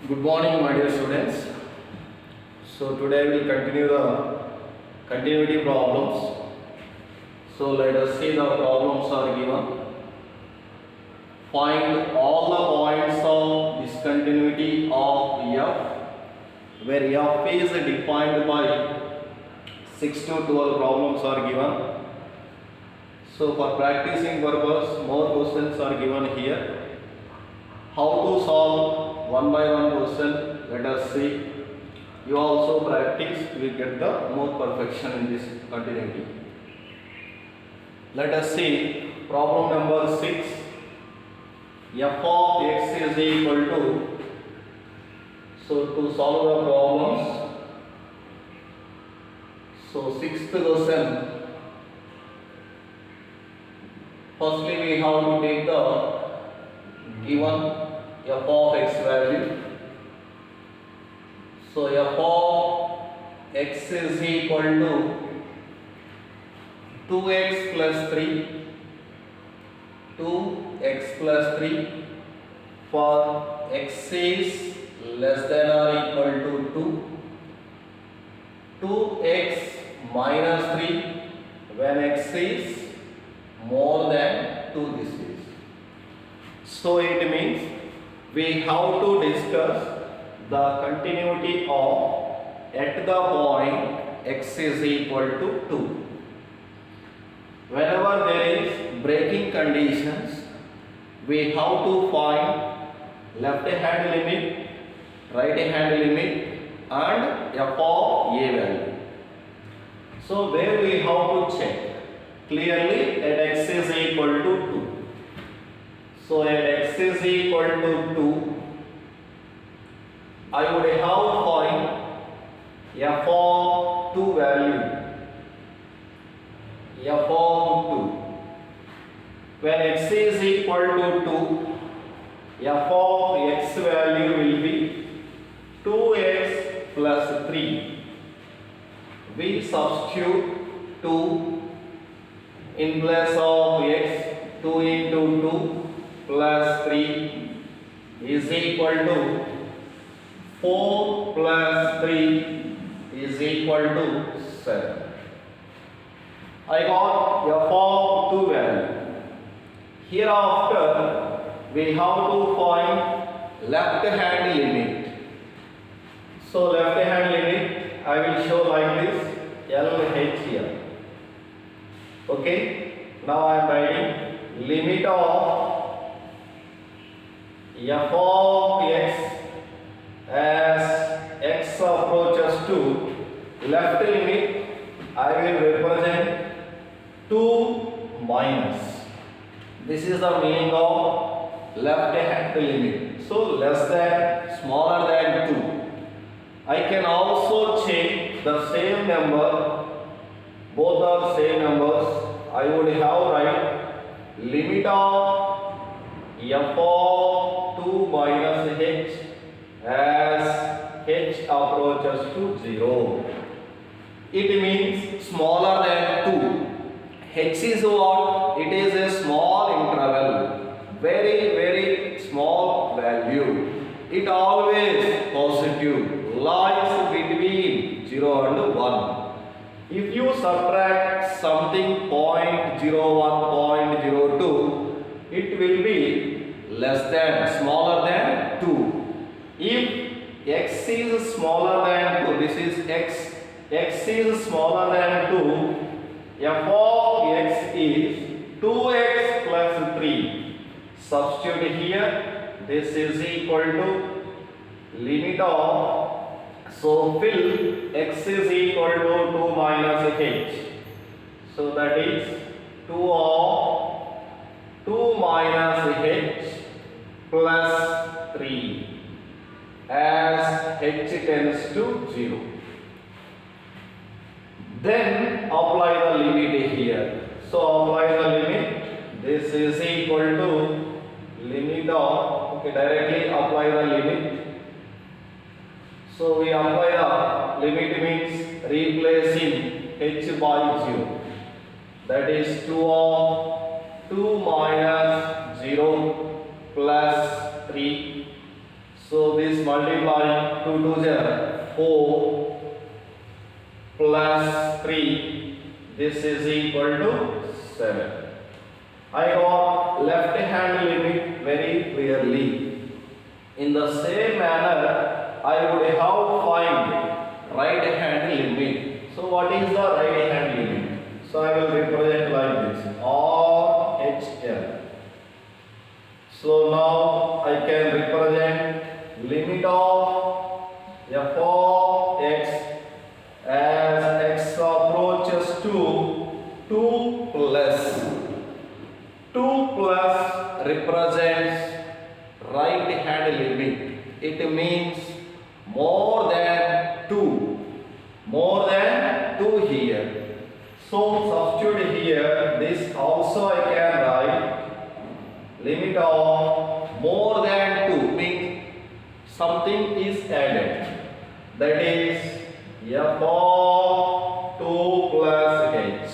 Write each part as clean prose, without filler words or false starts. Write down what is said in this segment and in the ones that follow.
Good morning, my dear students. So today we will continue the continuity problems. So let us see the problems are given. Find all the points of discontinuity of f, where f is defined by 6 to 12 problems are given. So for practicing purpose, more questions are given here. How to solve one by one question, let us see. You also practice, we get the more perfection in this continuity. Let us see problem number 6. F of x is equal to, so to solve the problems, so sixth question, firstly we have to take the given f of x value. So f of x is equal to 2x plus 3, 2x plus 3 for x is less than or equal to 2, 2x minus 3 when x is more than 2 this is. So it means we have to discuss the continuity of at the point x is equal to 2. Whenever there is breaking conditions, we have to find left hand limit, right hand limit and f of a value. So where we have to check clearly at x is equal to 2. So at x is equal to 2, I would have find f of 2 value, f of 2. When x is equal to 2, f of x value will be 2x plus 3. We substitute 2 in place of x, 2 into 2 plus 3 is equal to 4 plus 3 is equal to 7. I got f of 2 value. Hereafter we have to find left hand limit. So left hand limit I will show like this, LH here. Okay, now I am writing limit of f of x as x approaches to left limit, I will represent 2 minus. This is the meaning of left hand limit. So less than, smaller than 2. I can also check the same number, both are same numbers. I would have write limit of f of 2 minus h as h approaches to 0. It means smaller than 2. H is what? It is a small interval, very small value. It always positive, lies between 0 and 1. If you subtract something 0.01, 0.02, it will be less than, smaller than 2. If x is smaller than 2, this is x, x is smaller than 2, f of x is 2x plus 3. Substitute here, this is equal to limit of, so fill x is equal to 2 minus h. So that is 2 of 2 minus h plus 3 as h tends to 0. Then apply the limit here. So apply the limit. This is equal to limit of, okay, directly apply the limit. So we apply the limit means replacing h by 0. That is 2 of 2 minus 0 plus 3. So this multiply 2 to 0, 4 plus 3. This is equal to 7. I got left hand limit very clearly. In the same manner, I would have find right hand limit. So what is the right hand limit? So I will represent like this, RHL. So now I can represent limit of f of x as x approaches to 2 plus. 2 plus represents right hand limit. It means more than 2. More than 2 here. So substitute here, this also I can write limit of more than 2 means something is added. That is f of 2 plus h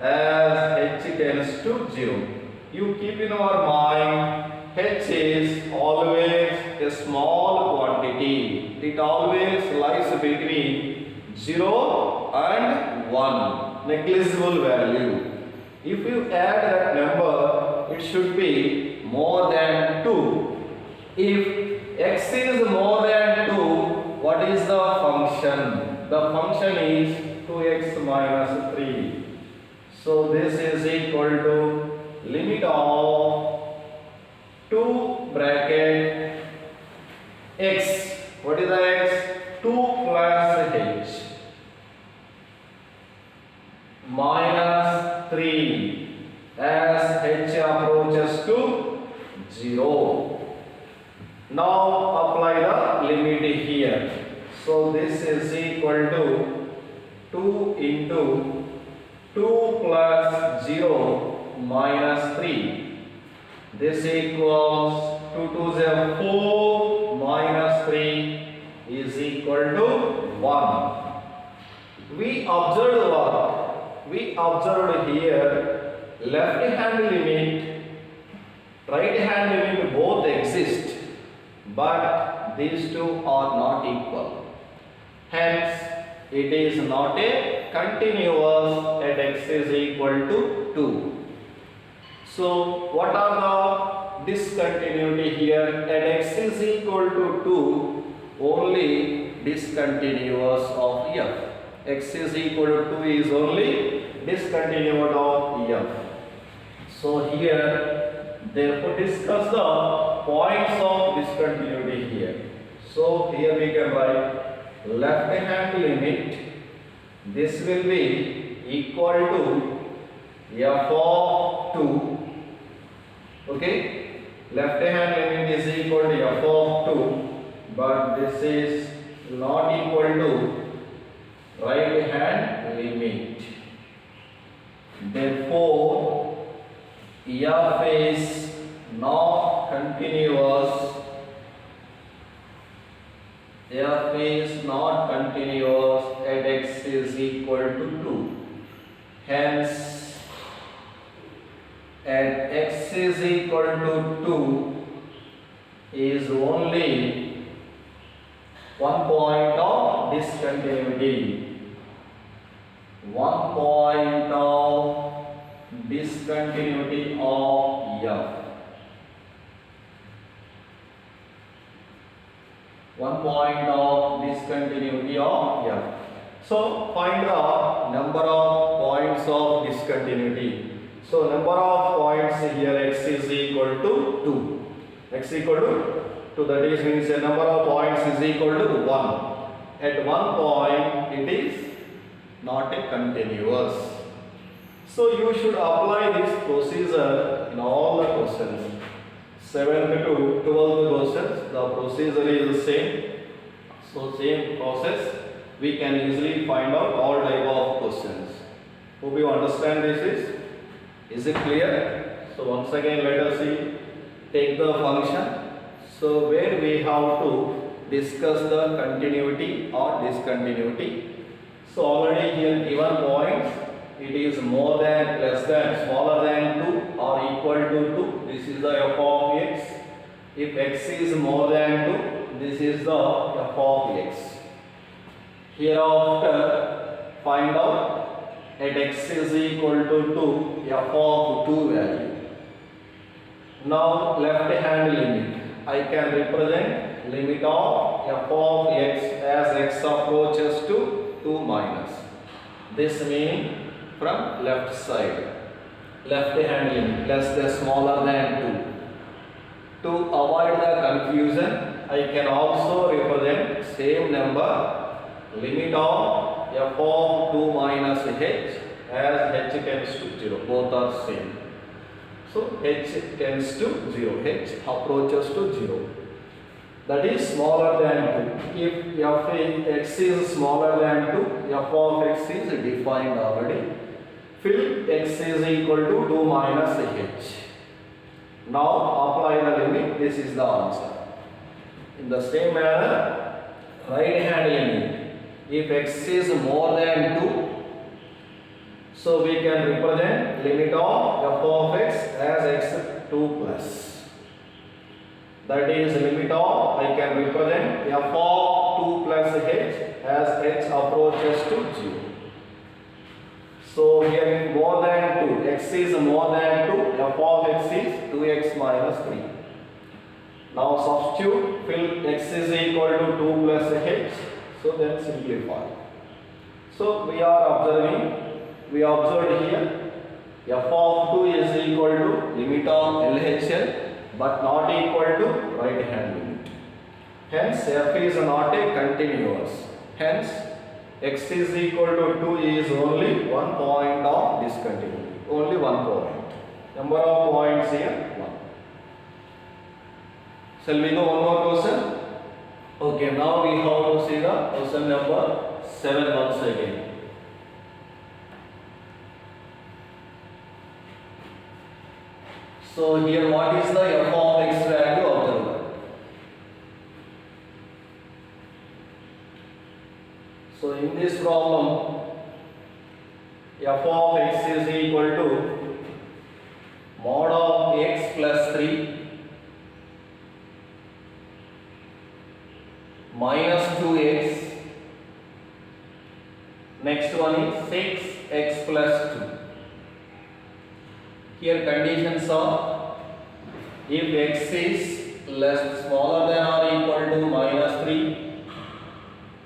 as h tends to 0. You keep in our mind h is always a small quantity. It always lies between 0 and 1, negligible value. If you add that number, it should be more than 2. If x is more than 2, what is the function? The function is 2x minus 3. So this is equal to limit of 2 bracket x. What is the x? 2 plus h minus 3 as h approaches to 0. Now apply the limit here. So this is equal to 2 into 2 plus 0 minus 3. This equals 2 to the 4 minus 3 is equal to 1. We observed what? We observed here left hand limit, right hand limit both exist, but these two are not equal. Hence, it is not a continuous at x is equal to 2. So, what are the discontinuity here? At x is equal to 2, only discontinuous of f. X is equal to 2 is only discontinuous of f. So here, therefore, discuss the points of discontinuity here. So here we can write left hand limit. This will be equal to f of 2. Okay, left hand limit is equal to f of 2, but this is not equal to right hand limit. Therefore, f is not continuous. F is not continuous at x is equal to 2. Hence, at x is equal to 2 is only one point of discontinuity. One point of discontinuity of f. One point of discontinuity of f. So find the number of points of discontinuity. So number of points here x is equal to 2. X equal to 2, that is means the number of points is equal to 1. At one point it is not a continuous. So you should apply this procedure in all the questions. 7th to 12th questions, the procedure is the same. So same process, we can easily find out all type of questions. Hope you understand this. Is it clear? So once again let us see. Take the function. So where we have to discuss the continuity or discontinuity. So already here given points, it is more than, less than, smaller than 2 or equal to 2. This is the f of x. If x is more than 2, this is the f of x. Hereafter, find out at x is equal to 2, f of 2 value. Now, left hand limit. I can represent limit of f of x as x approaches to 2 minus. This means from left side. Left hand limit less than smaller than 2. To avoid the confusion, I can also represent same number limit of f of 2 minus h as h tends to 0. Both are same. So h tends to 0. H approaches to 0. That is smaller than 2. If f x is smaller than 2, f of x is defined already. Fill x is equal to 2 minus h. Now apply the limit. This is the answer. In the same manner, right hand limit. If x is more than 2, so we can represent limit of f of x as x 2 plus. That is limit of, I can represent f of 2 plus h as h approaches to 0. So here more than 2, x is more than 2, f of x is 2x minus 3. Now substitute, fill x is equal to 2 plus h, so then simplify. So we are observing, we observed here, f of 2 is equal to limit of LHL but not equal to right hand limit. Hence f is not a continuous. Hence x is equal to 2 is only one point of discontinuity. Only one point. Number of points here 1. Shall we go one more question? Okay, now we have to see the question number 7 once again. So here what is the f of x value observed? So in this problem, f of x is equal to mod of x plus 3 minus 2x. Next one is 6x plus 2. Here conditions are, if x is smaller than or equal to minus 3,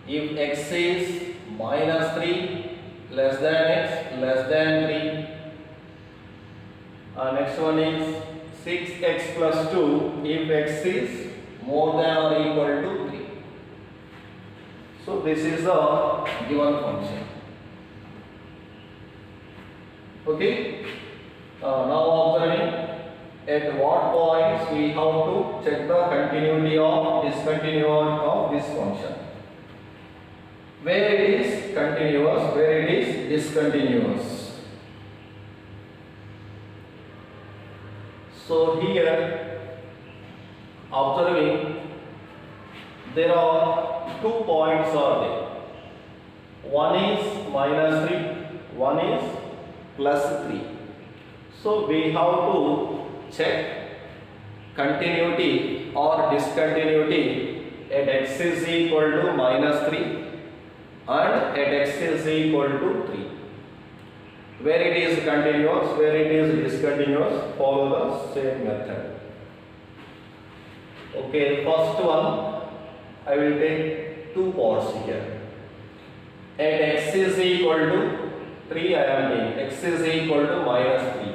if x is minus 3 less than x less than 3. Next one is 6x plus 2 if x is more than or equal to 3. So this is the given function. Okay. Now observing at what points we have to check the continuity or discontinuity of this function. Where it is continuous, where it is discontinuous. So here observing there are 2 points are there. One is minus 3, one is plus 3. So we have to check continuity or discontinuity at x is equal to minus 3 and at x is equal to 3. Where it is continuous, where it is discontinuous, follow the same method. Okay, first one I will take 2 parts here. At x is equal to 3 I am taking, x is equal to minus 3.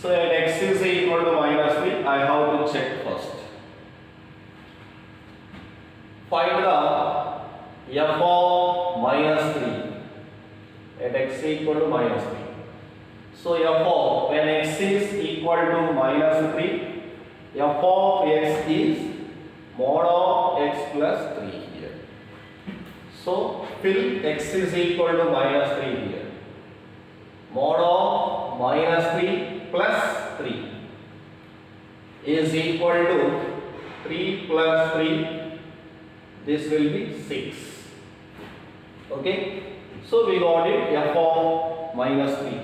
So at x is equal to minus 3, I have to check first. Find the f of minus 3 at x equal to minus 3. So f of, when x is equal to minus 3, f of x is mod of x plus 3 here. So fill x is equal to minus 3 here. Mod of minus 3 plus 3 is equal to 3 plus 3, this will be 6. Okay, so we got it f of minus 3.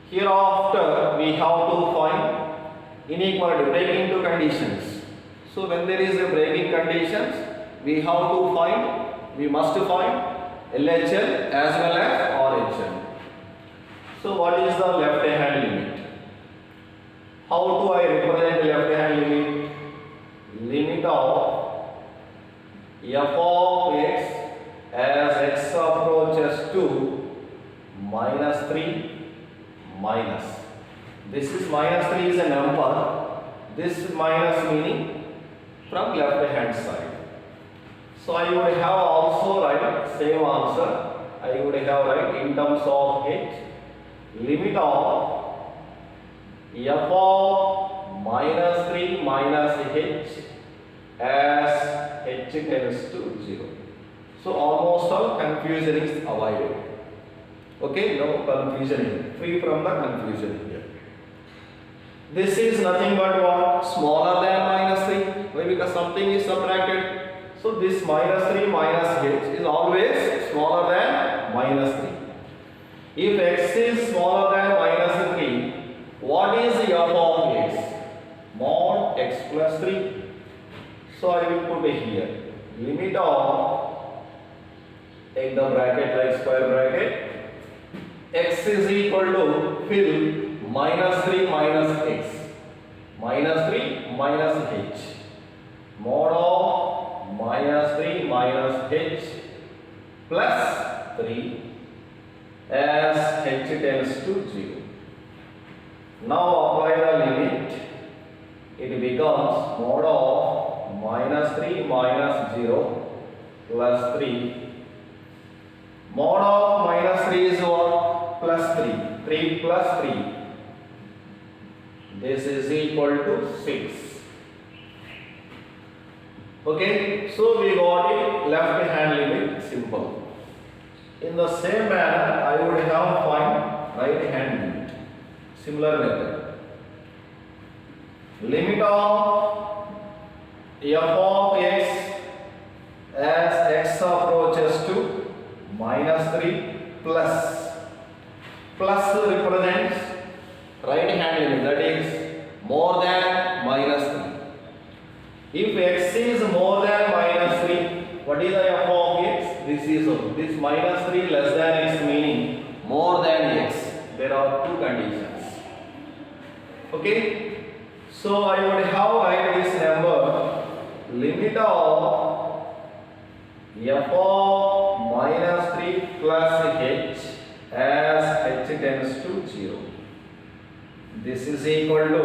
Hereafter we have to find inequality, breaking two conditions. So when there is a breaking conditions, we have to find, we must find LHL as well as RHL. So what is the left hand limit? How do I represent the left hand limit? Limit of f of x as x approaches to minus 3 minus. This is minus 3 is a number. This minus meaning from left hand side. So I would have also write same answer. I would have write in terms of h, limit of f of minus 3 minus h as h tends to 0. So almost all confusion is avoided. Okay, no confusion here. Free from the confusion here. This is nothing but what? Smaller than minus 3. Why? Because something is subtracted. So this minus 3 minus h is always smaller than minus 3. If x is smaller than minus 3, what is f of x? Mod x plus 3. So I will put it here. Limit of, take the bracket like square bracket, x is equal to fill minus 3 minus x, minus 3 minus h, mod of minus 3 minus h plus 3 as h tends to 0. Now apply the limit. It becomes mod of minus 3 minus 0 plus 3. Mod of minus 3 is what? Plus 3. 3 plus 3. This is equal to 6. Okay, so we got it left hand limit simple. In the same manner, I would have find right hand limit. Similar method. Limit of f of x as x approaches to minus 3 plus. Plus represents right hand limit, that is more than minus 3. If x is more than minus 3, what is the f of x? This minus 3 less than x meaning more than x. There are two conditions. Okay. So I would have write this number, limit of f of minus 3 plus h as h tends to 0. This is equal to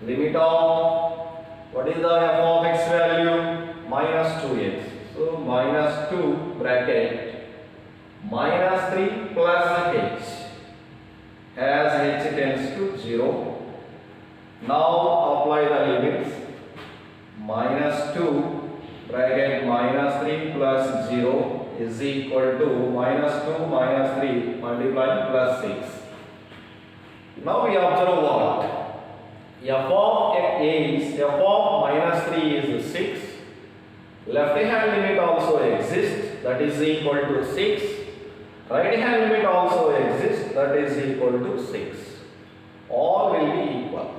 limit of, what is the f of x value? Minus 2x. So minus 2 bracket minus 3 plus h as h tends to 0. Now apply the limits. Minus 2 bracket minus 3 plus 0 is equal to minus 2 minus 3 multiplying plus 6. Now we observe what? f of minus 3 is 6. Left hand limit also exists, that is equal to 6. Right hand limit also exists, that is equal to 6. All will be equal.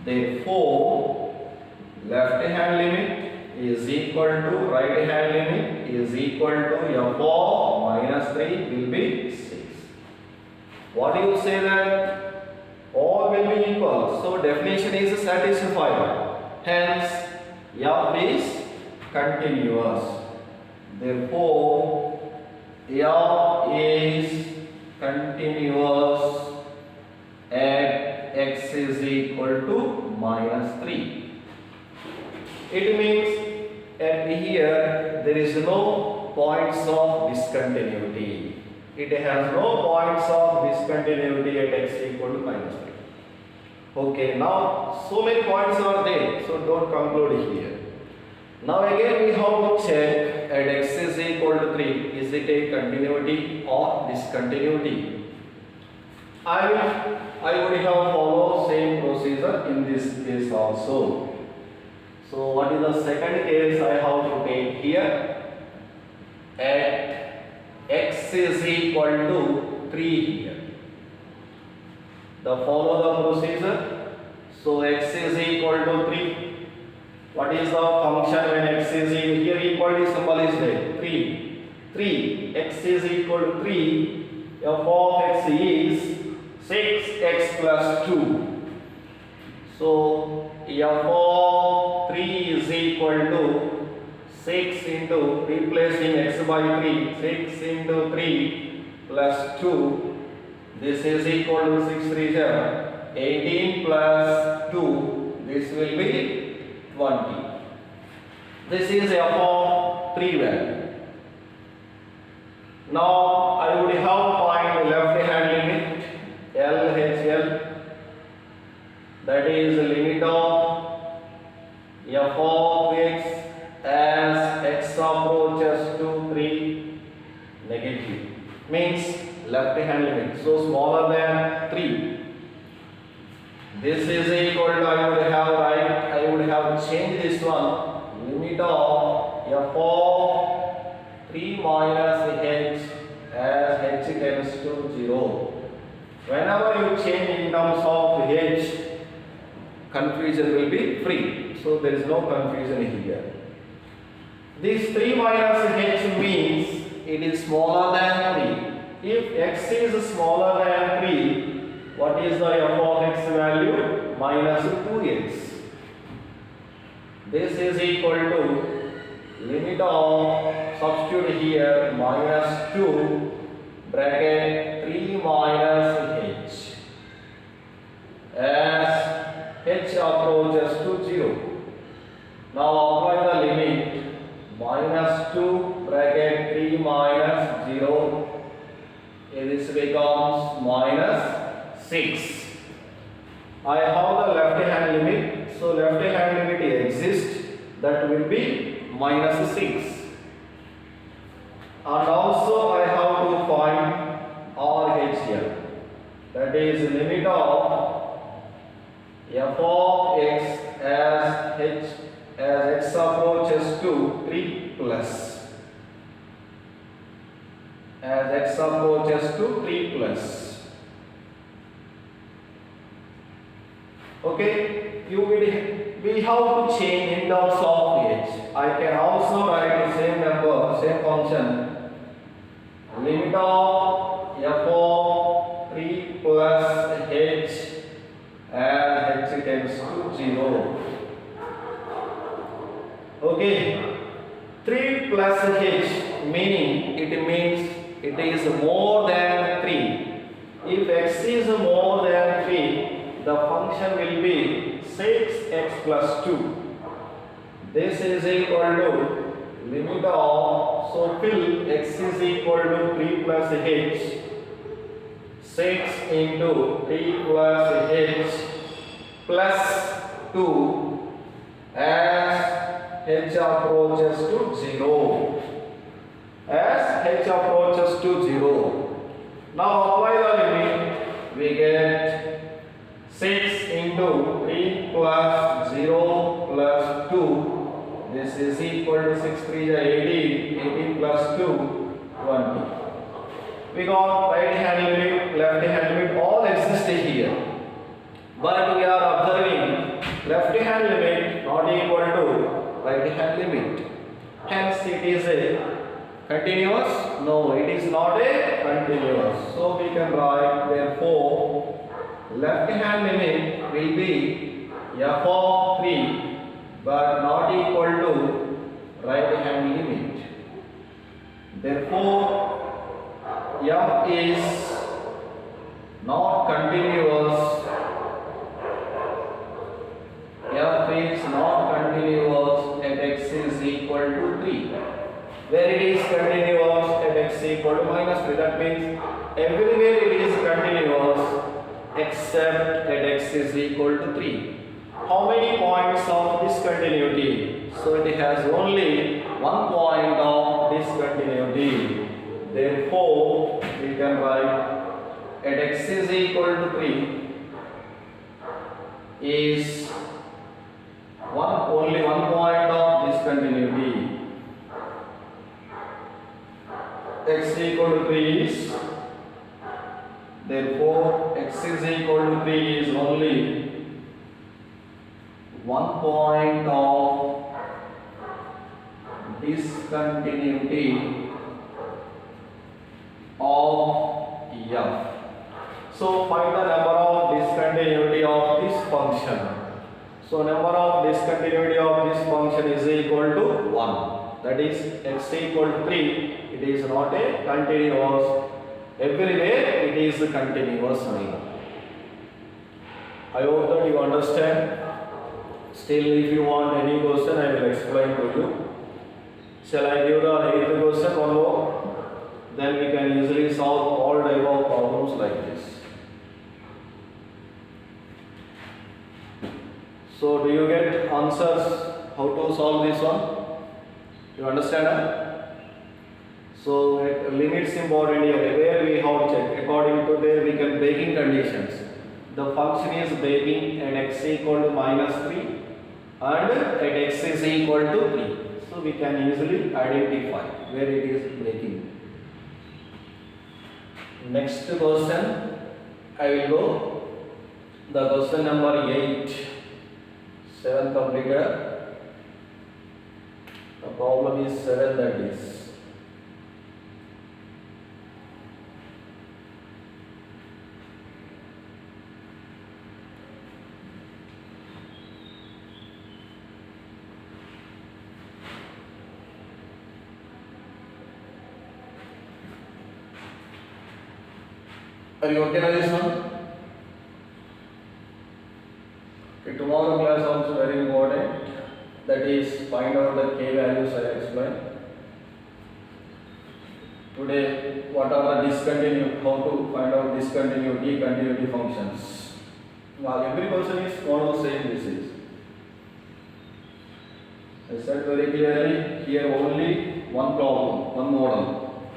Therefore, left hand limit is equal to right hand limit is equal to f of minus 3 will be 6. What do you say that? All will be equal. So definition is satisfied. Hence, f is continuous. Therefore, f is continuous at x is equal to minus 3. It means at here there is no points of discontinuity. It has no points of discontinuity at x equal to minus 3. Okay, now so many points are there, so don't conclude here. Now again we have to check at x is equal to 3, is it a continuity or discontinuity? I would have followed same procedure in this case also. So what is the second case I have to take here? At x is equal to 3 here. Follow the procedure. So x is equal to 3. What is the function when x is equal? Here equality symbol is there. 3. 3. X is equal to 3. F of x is 6x plus 2. So f of 3 is equal to 6 into replacing x by 3. 6 into 3 plus 2. This is equal to 6 3 7. 18 plus 2. This will be 20. This is f of 3 value. Now I would have find left hand limit LHL, that is the limit of f of x as x approaches to 3 negative, means left hand limit, so smaller than 3. This is equal to, I would have changed this one, limit of f of 3 minus h as h tends to 0. Whenever you change in terms of h, confusion will be free. So there is no confusion here. This 3 minus h means it is smaller than 3. If x is smaller than 3, what is the f of x value? Minus 2x. This is equal to limit of, substitute here, minus 2 bracket 3 minus h as h approaches to 0. Now apply the limit, minus 2 bracket 3 minus 0. This becomes minus 6. I have the left hand limit, so left hand limit exists, that will be minus 6. And also I have to find RHL, that is limit of f of x as x approaches to 3 plus, as x approaches to 3 plus. Okay, we have to change in terms of h. I can also write the same number, same function, limit of f of 3 plus h as h tends to 0. Okay, 3 plus h meaning it means it is more than 3. If x is more than 3, the function will be 6x plus 2. This is equal to limit of, so fill x is equal to 3 plus h, 6 into 3 plus h plus 2 as h approaches to 0. As h approaches to 0. Now apply the limit, we get 6 into 3 plus 0 plus 2. This is equal to 6 3 is 18. 18 plus 2, 20. We got right hand limit, left hand limit, all exist here. But we are observing left hand limit not equal to right hand limit. Hence it is a continuous? No, it is not a continuous. So we can write, therefore left hand limit will be f of 3 but not equal to right hand limit. Therefore f is not continuous. F is not continuous at x is equal to 3. Where it is continuous at x equal to minus 3. That means everywhere it is continuous except at x is equal to 3. How many points of discontinuity? So it has only one point of discontinuity. Therefore, we can write at x is equal to 3 is only one point of discontinuity. X equal to 3 is, therefore x is equal to 3 is only one point of discontinuity of f. So find the number of discontinuity of this function. So number of discontinuity of this function is equal to 1. That is x equal to 3. It is not a continuous. Everywhere it is continuous only. I hope that you understand. Still, if you want any question, I will explain to you. Shall I give the 8th question one more? Then we can easily solve all type of problems like this. So, do you get answers how to solve this one? You understand? So, limits important here. Where we have checked. According to there, we can breaking conditions. The function is breaking at x equal to minus 3 and at x is equal to 3. So, we can easily identify where it is breaking. Next question, I will go. The question number 8. 7 completed. The problem is 7, that is. Are you okay with this one? Okay, tomorrow class also very important. That is find out the k values I explained. Today, what are the discontinued? How to find out discontinued, discontinuity functions? Now every person is going to say this is. I said very clearly here only one problem, one model.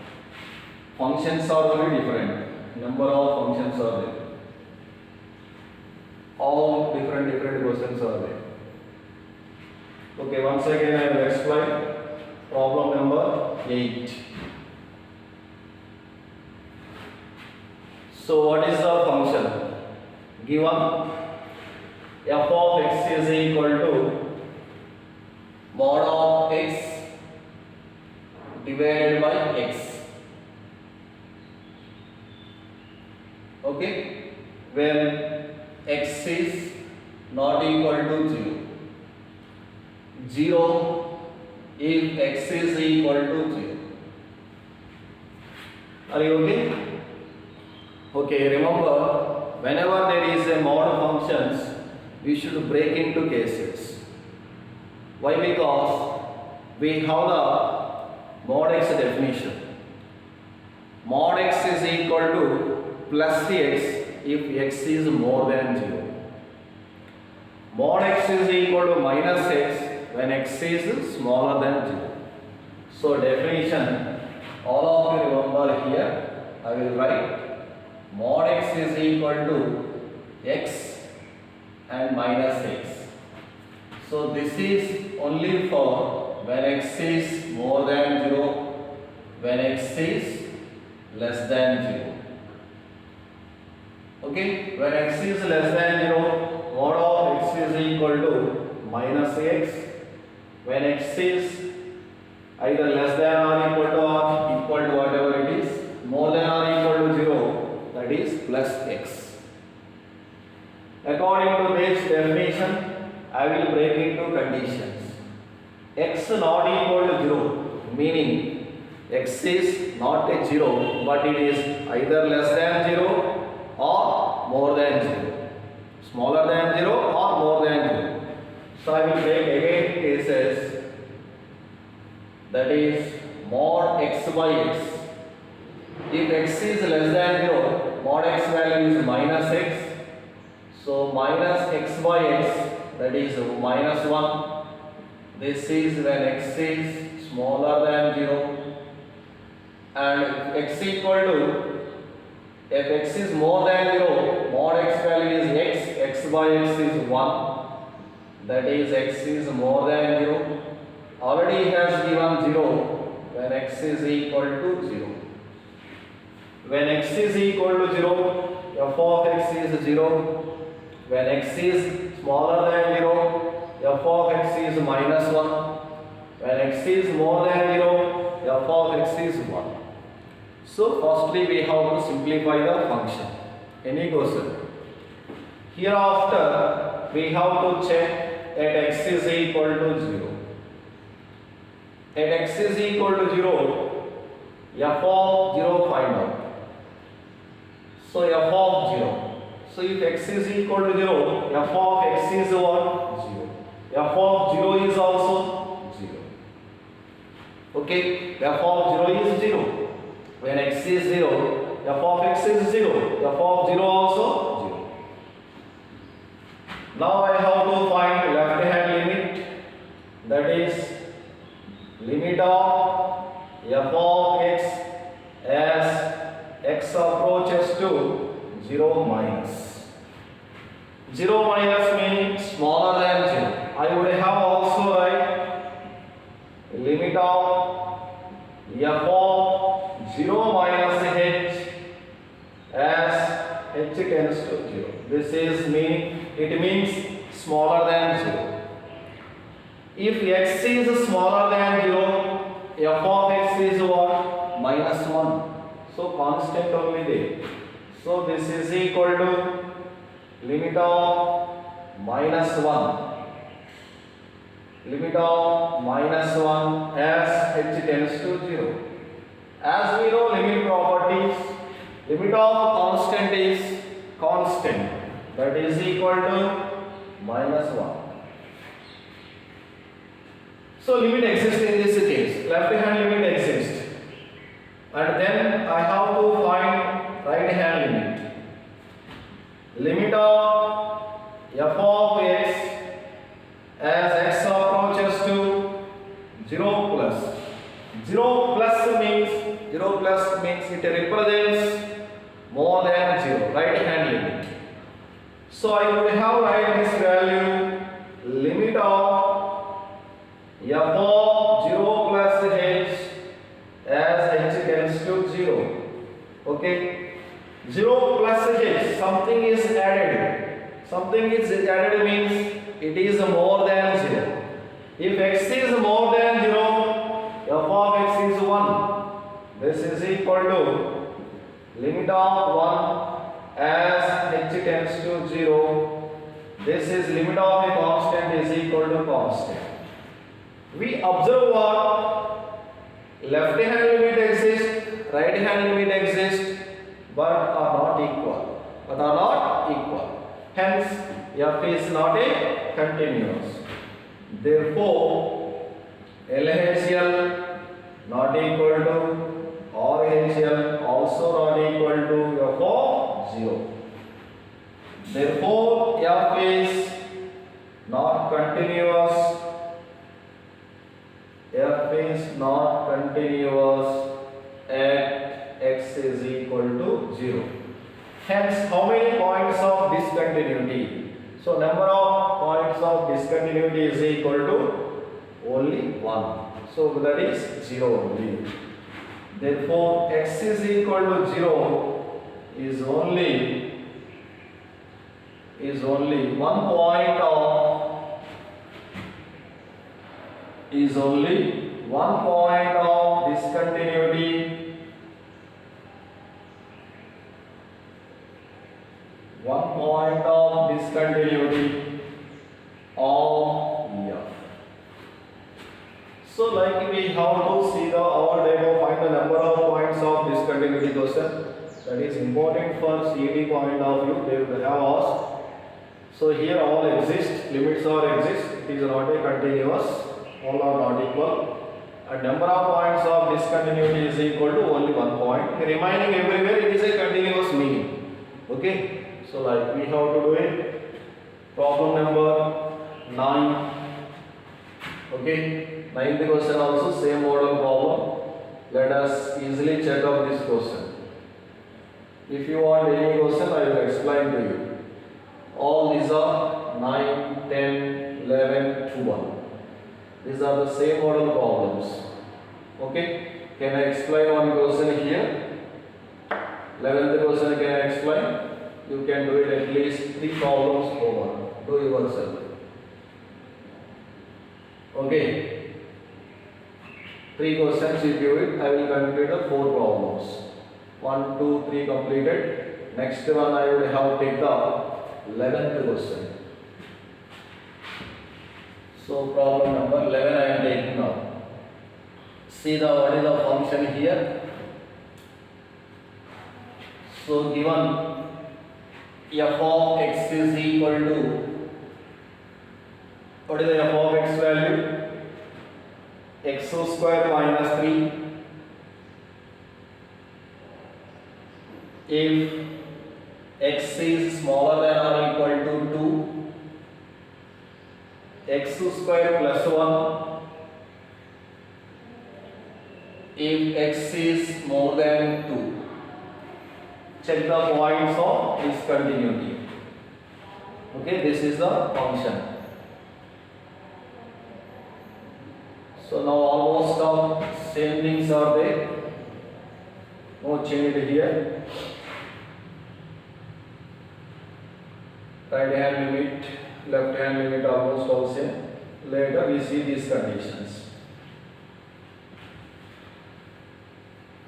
Functions are very different. Number of functions are there. All different questions are there. Okay, once again I will explain problem number 8. So what is the function? Given f of x is equal to mod of x divided by x. Okay, when x is not equal to 0. 0 if x is equal to 0. Are you okay? Okay, remember, whenever there is a mod functions, we should break into cases. Why? Because we have the mod x definition. Mod x is equal to plus x if x is more than 0. Mod x is equal to minus x when x is smaller than 0. So definition, all of you remember here, I will write mod x is equal to x and minus x. So this is only for when x is more than 0, when x is less than 0. Okay, when x is less than 0, mod of x is equal to minus x. When x is either less than or equal to whatever it is, more than or equal to 0, that is plus x. According to this definition, I will break into conditions. X not equal to 0, meaning x is not a 0, but it is either less than 0 or more than 0, smaller than 0 or more than 0. So I will take again cases, that is mod x by x. If x is less than 0, mod x value is minus x. So minus x by x, that is minus 1. This is when x is smaller than 0. And x equal to, if x is more than 0, mod x value is x, x by x is 1. That is x is more than 0. Already has given 0 when x is equal to 0. When x is equal to 0, f of x is 0. When x is smaller than 0, f of x is minus 1. When x is more than 0, f of x is 1. So firstly we have to simplify the function. Any question? Hereafter we have to check at x is equal to 0. At x is equal to 0, f of 0 find out. So f of 0. So if x is equal to 0, f of x is what? 0. F of 0 is also 0. Okay, f of 0 is 0. When x is 0, f of x is 0. F of 0 also 0. Now I have to find left hand limit. That is limit of f of x as x approaches to 0 minus. 0 minus means smaller than 0. I would have also write limit of f of 0 minus h as h tends to 0. This is it means smaller than 0. If x is smaller than 0, f of x is what? Minus 1. So constant only there. So this is equal to limit of minus 1. Limit of minus 1 as h tends to 0. As we know limit properties, limit of constant is constant. That is equal to minus 1. So limit exists in this case. Left hand limit exists. And then I have to find right hand limit. Limit of f of x as x approaches to 0 plus. 0 plus means it represents more than 0. Right hand limit. So I would have write this value limit of f of 0 plus h as h tends to 0. Okay. 0 plus h, something is added. Something is added means it is more than 0. If x is more than 0, f of x is 1. This is equal to limit of 1 as h tends to 0. This is limit of a constant is equal to constant. We observe what? Left hand limit exists, right hand limit exists, but are not equal. Hence, f is not a continuous. Therefore, LHL not equal to RHL also not equal to f of 0. Therefore, f is not continuous. F is not continuous at x is equal to 0. Hence, how many points of discontinuity? So, number of points of discontinuity is equal to only 1. So, that is 0 only. Therefore, x is equal to 0 is only one point of discontinuity. One point of discontinuity of f. So, like we have to see our data, find the number of points of discontinuity question. That is important for CET point of view. They will have asked. So here all exist, limits are exist. It is not a continuous. All are not equal. And number of points of discontinuity is equal to only 1 point. Remaining everywhere it is a continuous meaning. Okay. So like we have to do it. Problem number 9. Okay. 9th question also same model problem. Let us easily check out this question. If you want any question, I will explain to you. All these are 9, 10, 11, 12. These are the same model problems. Okay. Can I explain one question here? 11th question can I explain? You can do it at least 3 problems over. Do yourself. Okay. 3 questions if you will. I will complete the 4 problems. 1, 2, 3 completed. Next one I will have take the 11th question. So problem number 11 I am taking now. See the what is the function here. So given f of x is equal to, what is the f of x value? X square minus 3. If x is smaller than or equal to 2, x square plus 1. If x is more than 2. Check the points of discontinuity. Okay, this is the function. So now almost the same things are there. No change here. Right hand limit, left hand limit almost all same. Later we see these conditions.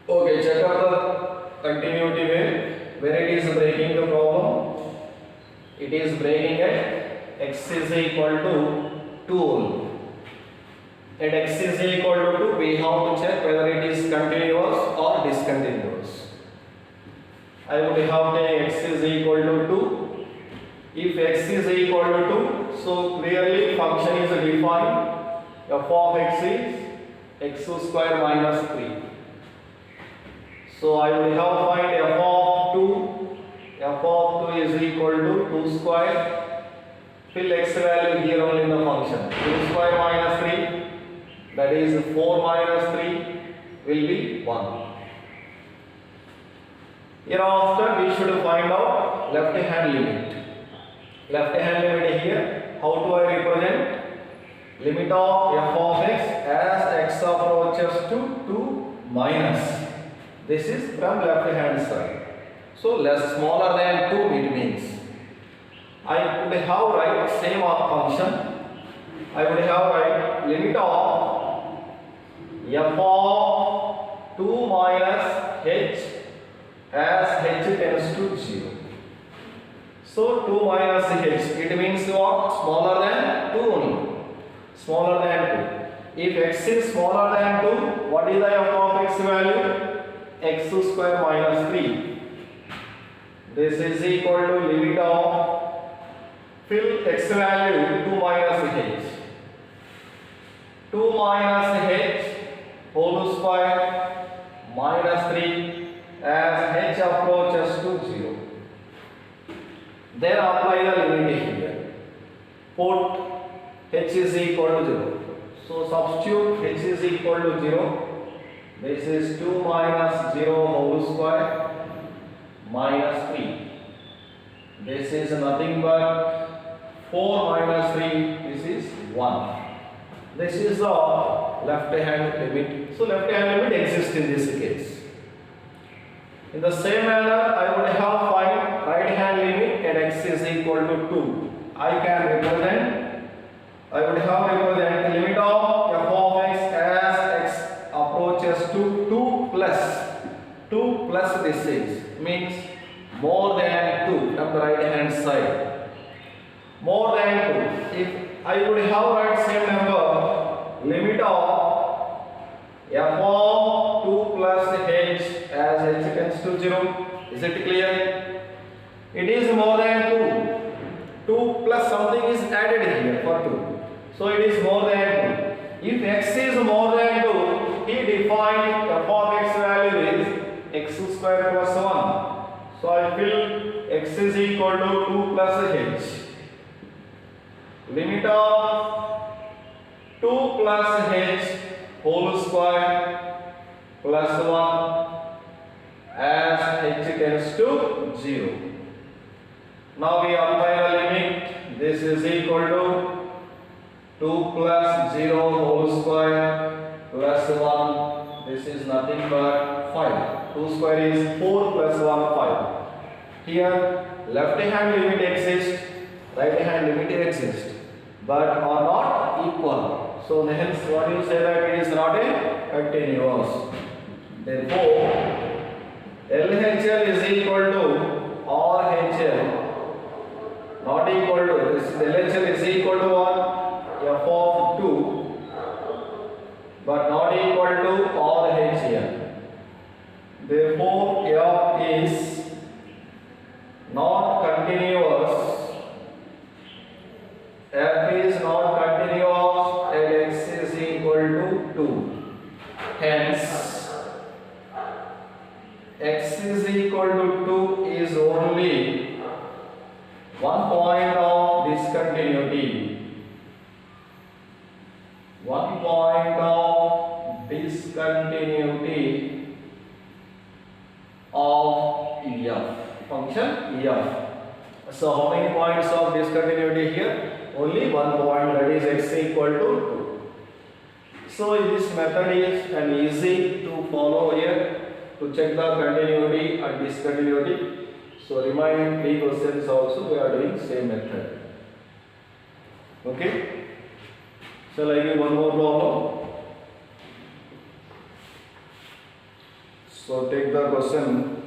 Okay, check out the continuity where it is breaking the problem. It is breaking at x is equal to 2 only. At x is equal to 2, we have to check whether it is continuous or discontinuous. I would have taken x is equal to 2. If x is equal to 2, so clearly function is defined. F of x is x square minus 3. So I will have to find f of 2. F of 2 is equal to 2 square. Fill x value here only in the function. 2 square minus 3. That is 4 minus 3 will be 1. Hereafter we should find out left hand limit. Left hand limit here, how do I represent? Limit of f of x as x approaches to 2 minus. This is from left hand side. So less smaller than 2 it means. I would have write same function. I would have write limit of f of 2 minus h as h tends to 0. So 2 minus h, it means what? Smaller than 2 only. Smaller than 2. If x is smaller than 2, what is the f of x value? X square minus 3. This is equal to limit of, fill x value 2 minus h. 2 minus h whole square minus 3 as h approaches to 0. Then apply the limit here. Put h is equal to 0. So substitute h is equal to 0. This is 2 minus 0 whole square minus 3. This is nothing but 4 minus 3. This is 1. This is the left hand limit. So left hand limit exists in this case. In the same manner, I would have find right hand limit at x is equal to 2. I would have represent the limit of f of x as x approaches to 2 plus this is means more than 2 from the right hand side. More than 2. If I would have write same number, limit of f of 2 plus h as h tends to 0. Is it clear? It is more than 2. 2 plus something is added here for 2. So it is more than 2. If x is more than 2, he defined f of x value is x square plus 1. So I fill x is equal to 2 plus h. Limit of 2 plus h whole square plus 1 as h tends to 0. Now we apply the limit. This is equal to 2 plus 0 whole square plus 1. This is nothing but 5. 2 square is 4 plus 1 5. Here left hand limit exists, right hand limit exists, but are not equal. So hence what you say that it is not a continuous. Therefore, LHL is equal to RHL not equal to this. LHL is equal to what? F of 2 but not equal to RHL. Therefore, F is not continuous. F is not continuous and x is equal to 2. Hence, x is equal to 2 is only one point of discontinuity. One point of discontinuity of F. Function F. So how many points of discontinuity here? Only one point, that is x equal to 2. So this method is an easy to follow here to check the continuity and discontinuity. So remaining 3 questions also we are doing same method. Okay. Shall I give one more problem? So take the question.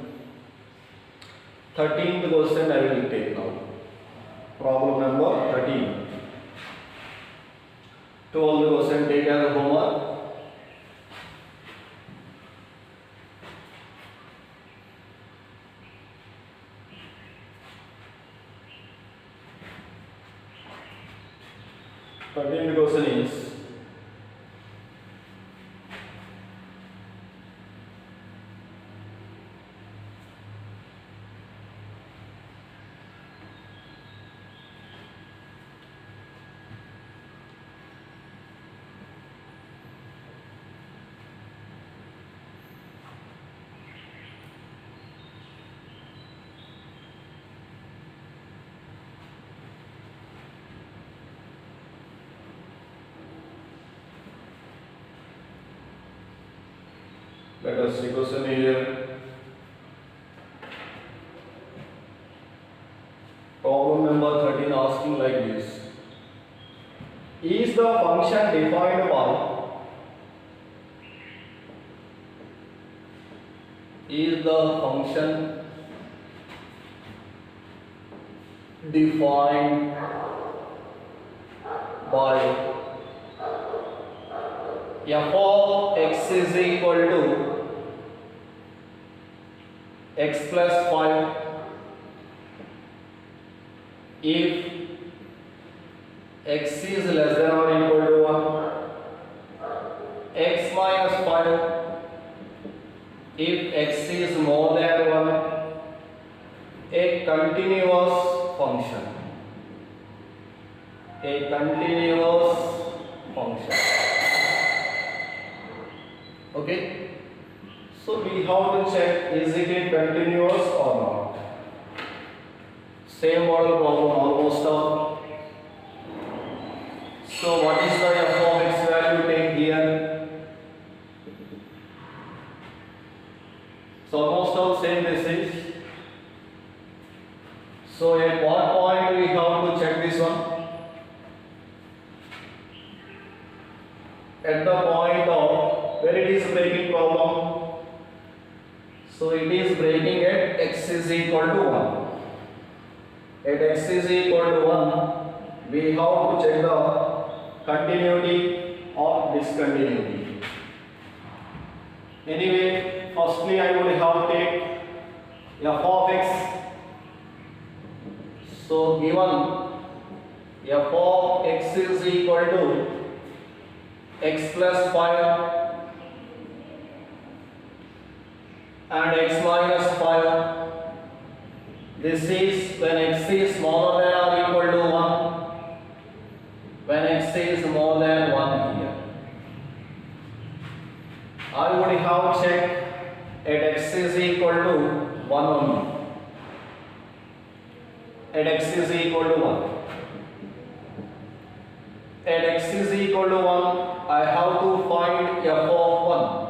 13th question I will take now. Problem number 13. To all the question take as homework. The question is, let us see question here. Problem number 13 asking like this. Is the function defined by f of x is equal to x plus 5 if x is less than or equal to 1, x minus 5 if x is more than 1, a continuous function. Okay, so we have to check is it continuous or not. Same model problem almost all. So what is the f of x value take here? So almost all same this is. So at what point we have to check this one? At the point of where it is breaking problem. So it is breaking at x is equal to 1. At x is equal to 1, we have to check the continuity or discontinuity. Anyway, firstly I will have to take f of x. So given f of x is equal to x plus 5 and x minus 5. This is when x is smaller than or equal to 1. When x is more than 1 here. I would have checked at x is equal to 1 only. At x is equal to 1. At x is equal to 1, I have to find f of 1.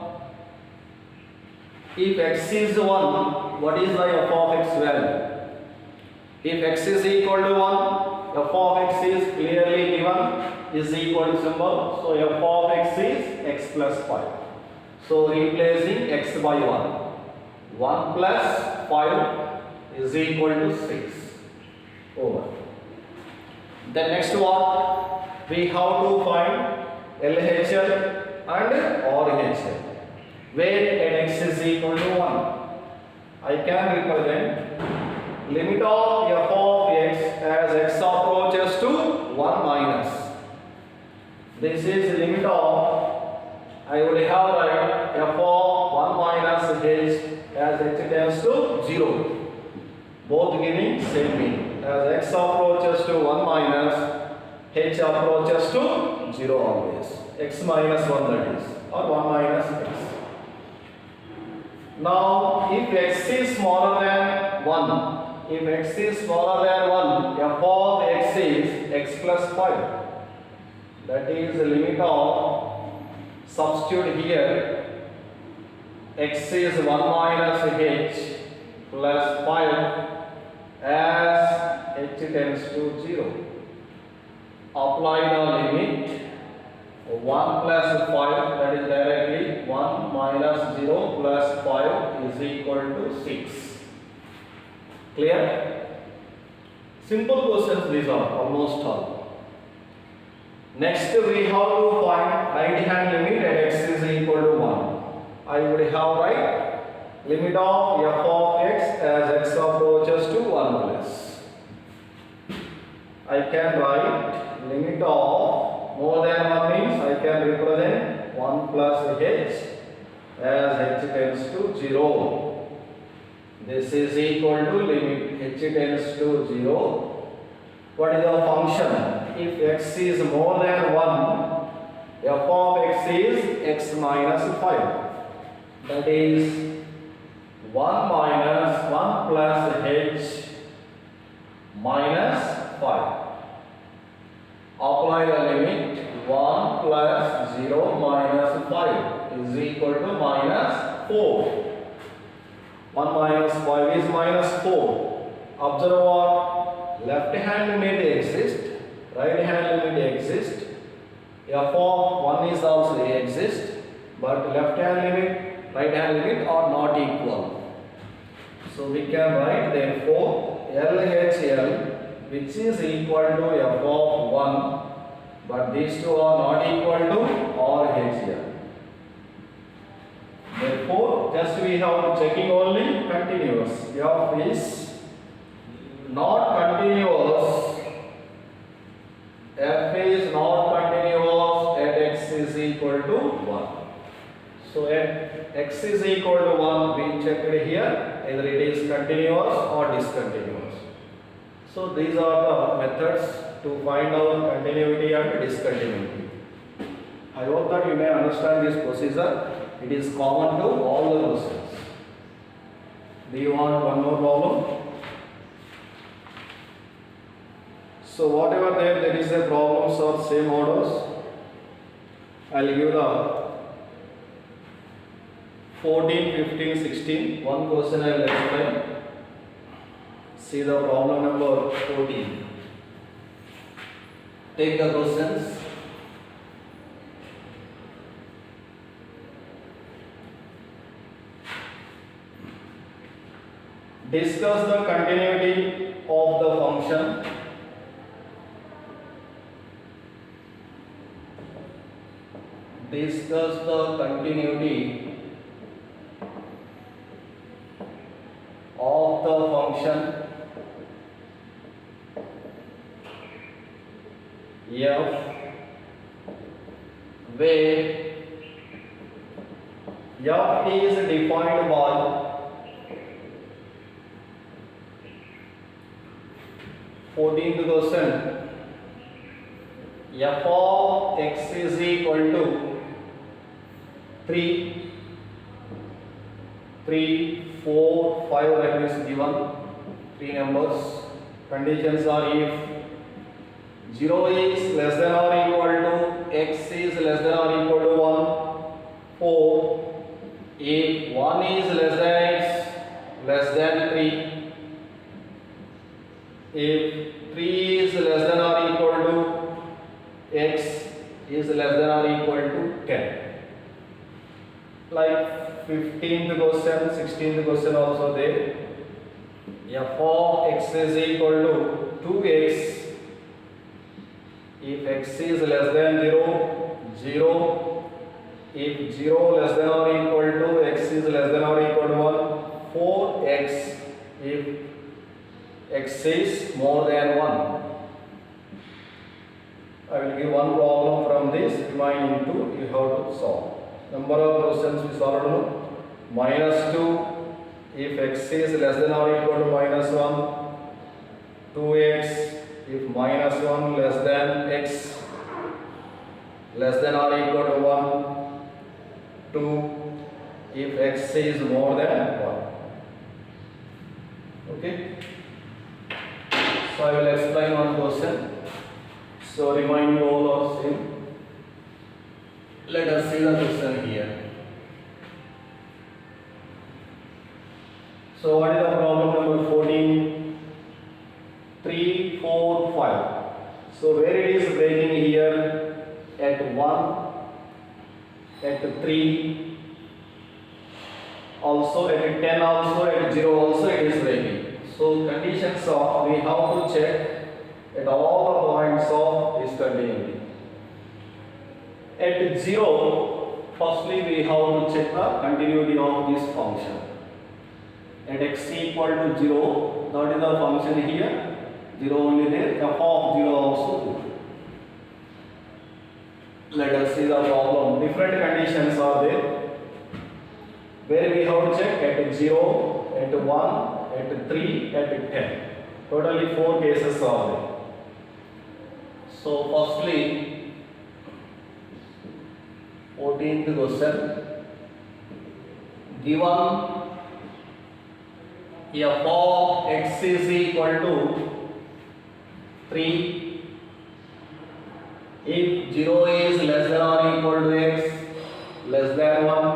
If x is 1, what is the f of x value? If x is equal to 1, f of x is clearly given is equal to symbol. So f of x is x plus 5. So replacing x by 1. 1 plus 5 is equal to 6. Over. Then next one, we have to find LHL and RHL. Where n x is equal to 1. I can represent limit of f of x as x approaches to 1 minus. This is limit of, I would have write f of 1 minus h as h tends to 0. Both giving same meaning. As x approaches to 1 minus, h approaches to 0 always. X minus 1 that is, or 1 minus x. Now, if x is smaller than 1, if x is smaller than 1, f of x is x plus 5. That is the limit of, substitute here, x is 1 minus h plus 5 as h tends to 0. Apply the limit 1 plus 5, that is directly 1 minus 0 plus 5 is equal to 6. Clear? Simple questions these are, almost all. Next we have to find right hand limit at x is equal to 1. I would have right limit of f of x as x approaches to 1 plus. I can write limit of more than 1 means I can represent 1 plus h as h tends to 0. This is equal to limit h tends to 0. What is the function? If x is more than 1, f of x is x minus 5. That is 1 minus 1 plus h minus 5. Apply the limit 1 plus 0 minus 5 is equal to minus 4. 1 minus 5 is minus 4. Observe what? Left hand limit exists, right hand limit exists. F of 1 is also exists, but left hand limit, right hand limit are not equal. So we can write therefore LHL, which is equal to f of 1, but these two are not equal to RHL. Therefore, just we have checking only continuous. F is not continuous. F is not continuous at x is equal to 1. So at x is equal to 1, we checked here either it is continuous or discontinuous. So these are the methods to find out continuity and discontinuity. I hope that you may understand this procedure. It is common to all the questions. Do you want one more problem? So whatever there is a problems or same orders. I will give the 14, 15, 16. One question I will explain. See the problem number 14. Take the questions. Discuss the continuity of the function. Discuss the continuity of the function f where f is defined by 14th question. F of x is equal to 3, 4, 5 like this given. 3 numbers. Conditions are if 0 is less than or equal to x is less than or equal to 1, 4. If 1 is less than x less than 3. If 3 is less than or equal to x is less than or equal to 10. Like 15th question, 16th question also there. F of x is equal to 2x if x is less than 0, 0. If 0 less than or equal to x is less than or equal to 1, 4x if x is more than 1. I will give one problem from this, remaining two you have to solve. Number of questions we solved now. -2 if x is less than or equal to -1, 2x if -1 less than x less than or equal to 1, 2 if x is more than 1. Okay, so I will explain one question. So remind you all of same. Let us see the question here. So what is the problem number 14? 3, 4, 5. So where it is breaking here? At 1, at 3, also at 10, also at 0, also it is breaking. So conditions of we have to check at all the points of this continuity. At 0, firstly we have to check the continuity of this function. At x equal to 0, that is the function here, 0 only there, f of 0 also 0. Let us see the problem. Different conditions are there, where we have to check at 0, at 1, at 3, at 10. Totally 4 cases are there. So firstly, 14th question, given f of x is equal to 3 if 0 is less than or equal to x, less than 1,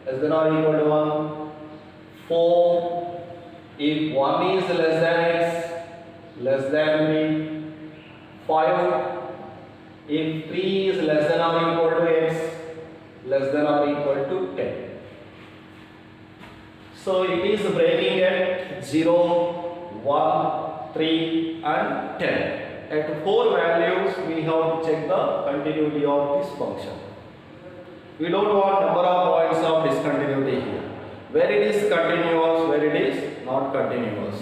less than or equal to 1, 4 if 1 is less than x, less than 3, 5 if 3 is less than or equal to x, less than or equal to 10. So it is breaking at 0, 1, 3 and 10. At 4 values we have to check the continuity of this function. We don't want number of points of discontinuity here. Where it is continuous, where it is not continuous.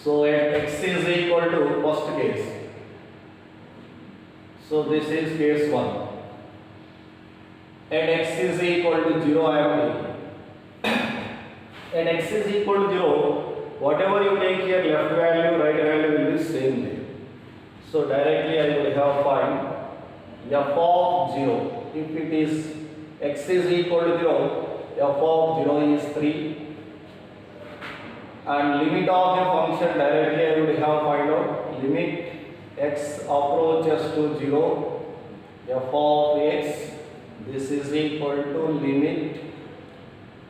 So at x is equal to first case. So this is case 1. At x is equal to 0 I am taking. At x is equal to 0, whatever you take here, left value, right value will be same there. So directly I will have find f of 0. If it is x is equal to 0, f of 0 is 3. And limit of the function directly I will have find out limit x approaches to 0, f of x, this is equal to limit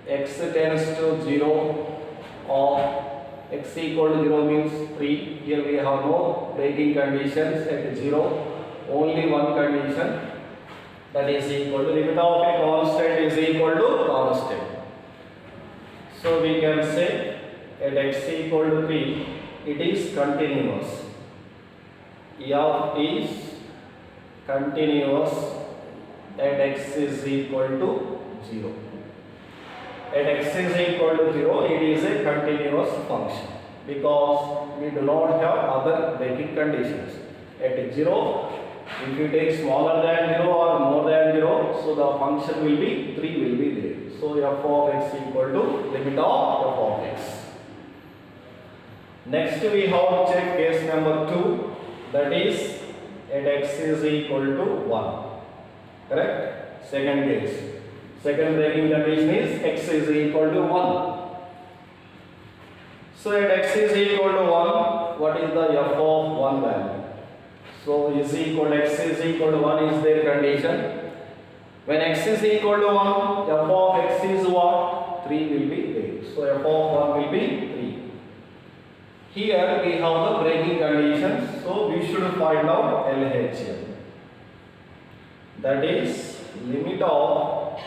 x tends to 0 of x equal to 0 means 3. Here we have no breaking conditions at 0, only one condition, that is equal to limit of a constant is equal to constant. So we can say at x equal to 3 it is continuous. F is continuous at x is equal to 0. At x is equal to 0, it is a continuous function because we do not have other breaking conditions. At 0, if you take smaller than 0 or more than 0, so the function will be 3 will be there. So f of x equal to limit of f of x. Next we have to check case number 2, that is at x is equal to 1. Correct? Second case. Second breaking condition is x is equal to 1. So at x is equal to 1, what is the f of 1 value? So is equal to x is equal to 1 is their condition. When x is equal to 1, f of x is what? 3 will be there. So f of 1 will be 3. Here we have the breaking conditions. So we should find out LHM. that is limit of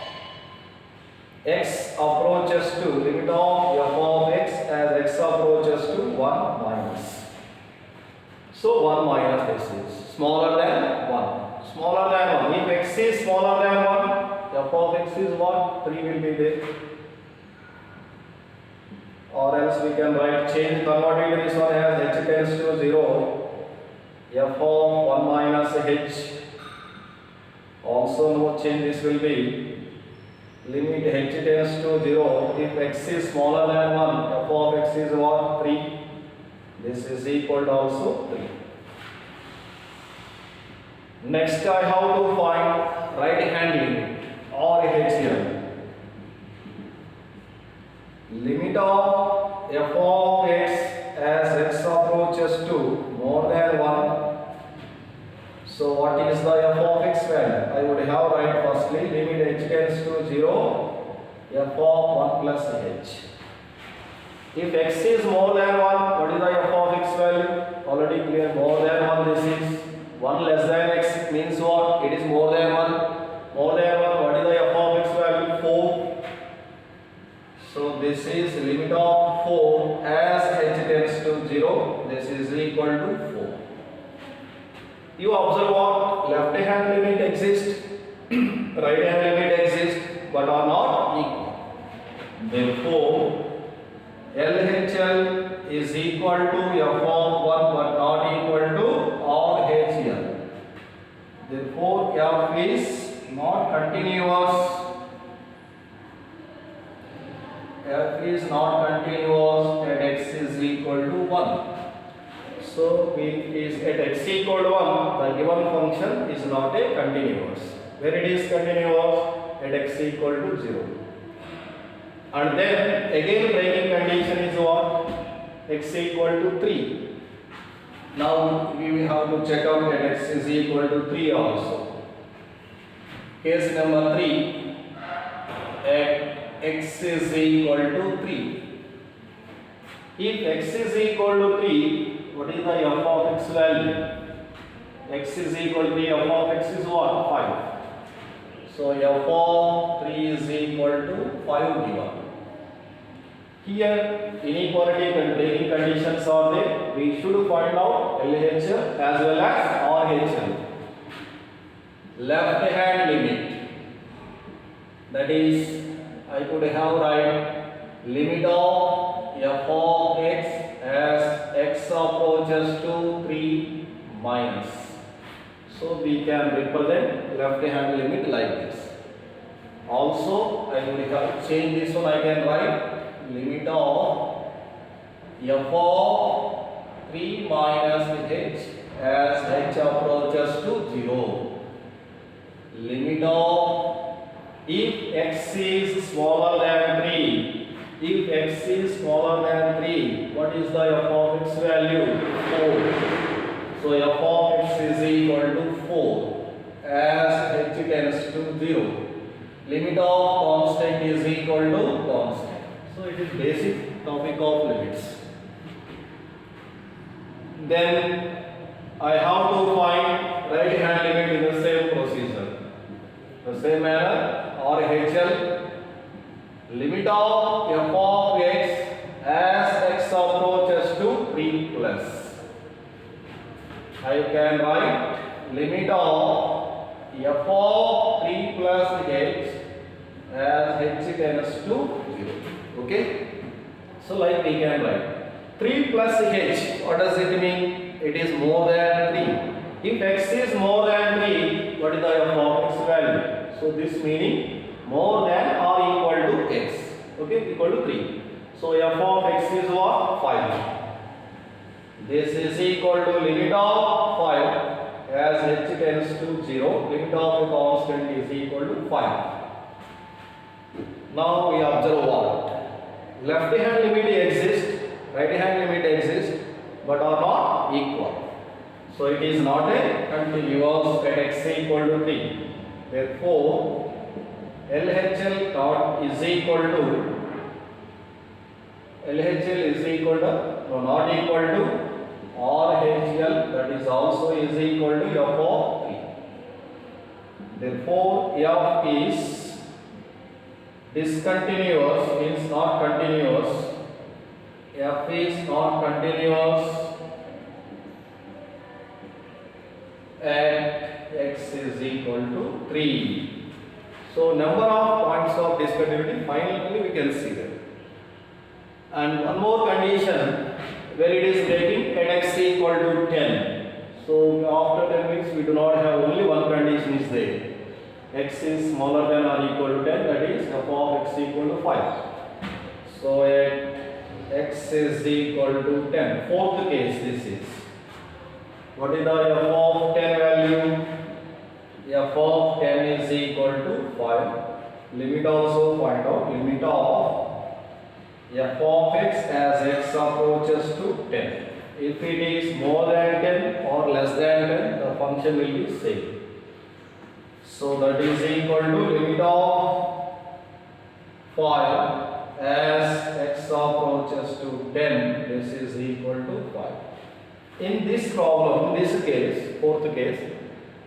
x approaches to limit of f of x as x approaches to 1 minus. So 1 minus this is smaller than 1. Smaller than 1. If x is smaller than 1, f of x is what? 3 will be there. Or else we can write change converting this one as h tends to 0. F of 1 minus h. Also no change, this will be limit h tends to 0. If x is smaller than 1, f of x is what? 3. This is equal to also 3. Next I have to find right hand limit or h here. Limit of f of x as x approaches to more than 1. So what is the f of x value? I would have write firstly limit h tends to 0 f of 1 plus h. If x is more than 1, what is the f of x value? Already clear, more than 1 this is. 1 less than x means what? It is more than 1. More than 1, what is the f of x value? 4. So this is limit of 4 as h tends to 0. This is equal to 4. You observe what? Left hand limit exists, right hand limit exists, but are not equal. Therefore, LHL is equal to f of 1 but not equal to RHL. Therefore, f is not continuous. F is not continuous at x is equal to 1. So, it is at x equal to 1, the given function is not a continuous. Where it is continuous? At x equal to 0. And then again breaking condition is what? X equal to 3. Now we will have to check out that x is equal to 3 also. Case number 3, at x is equal to 3. If x is equal to 3, what is the f of x value? X is equal to 3, f of x is what? 5. So f of 3 is equal to 5 given. Here inequality and breaking conditions are there. We should find out LHL as well as RHL. Left hand limit, that is I could have write limit of f of x as x approaches to 3 minus. So we can represent left hand limit like this. Also I would have changed this one. I can write limit of f of 3 minus h as h approaches to 0. Limit of if x is smaller than 3. If x is smaller than 3, what is the f of x value? 4. So f of x is equal to 4 as h tends to 0. Limit of constant is equal to constant. So it is basic topic of limits. Then I have to find right hand limit in the same procedure. The same manner, RHL, limit of f of x as x approaches to 3 plus. I can write limit of f of 3 plus h as h tends to 0. Okay? So like we can write 3 plus h, what does it mean? It is more than 3. If x is more than 3, what is the f of x value? So this meaning more than or equal to x. Okay, equal to 3. So f of x is what? 5. This is equal to limit of 5 as h tends to 0. Limit of a constant is equal to 5. Now we observe what? Left hand limit exists, right hand limit exists, but are not equal. So it is not a continuous at x equal to 3. Therefore, LHL dot is equal to not equal to RHL, that is also is equal to f of 3. Therefore, f is discontinuous, means not continuous. F is not continuous at x is equal to 3. So, number of points of discontinuity finally we can see that. And one more condition where it is breaking at x equal to 10. So, after 10 means we do not have only one condition is there. X is smaller than or equal to 10, that is f of x equal to 5. So, at x is equal to 10. Fourth case this is. What is the f of 10 value? F of 10 is equal to 5. Limit also find out. Limit of f of x as x approaches to 10. If it is more than 10 or less than 10, the function will be same. So that is equal to limit of 5 as x approaches to 10. This is equal to 5. In this problem, in this case, fourth case,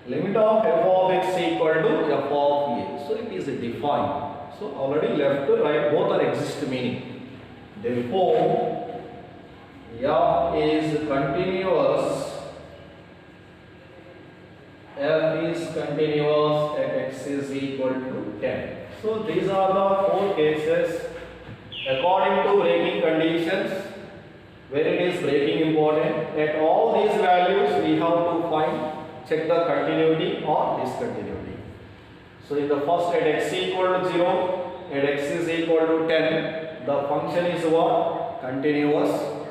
limit of f of x equal to f of a. So it is defined. So already left to right both are exist meaning. Therefore, f is continuous. F is continuous at x is equal to 10. So these are the four cases according to breaking conditions where it is breaking important. At all these values we have to check the continuity or discontinuity. So in the first at x equal to 0, at x is equal to 10, the function is what? Continuous.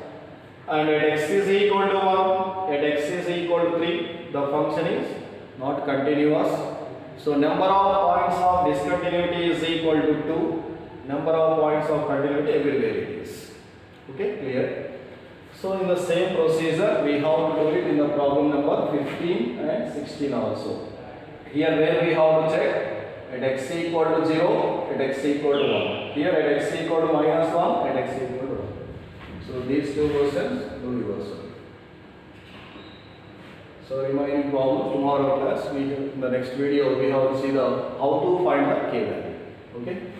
And at x is equal to 1, at x is equal to 3, the function is not continuous. So number of points of discontinuity is equal to 2. Number of points of continuity everywhere it is. Okay, clear? So in the same procedure we have to do it in the problem number 15 and 16 also. Here where we have to check at x equal to 0, at x equal to 1. Here at x equal to minus 1, at x equal to 1. So these two questions do yourself. So remaining problems tomorrow class, in the next video we have to see how to find the k value. Okay.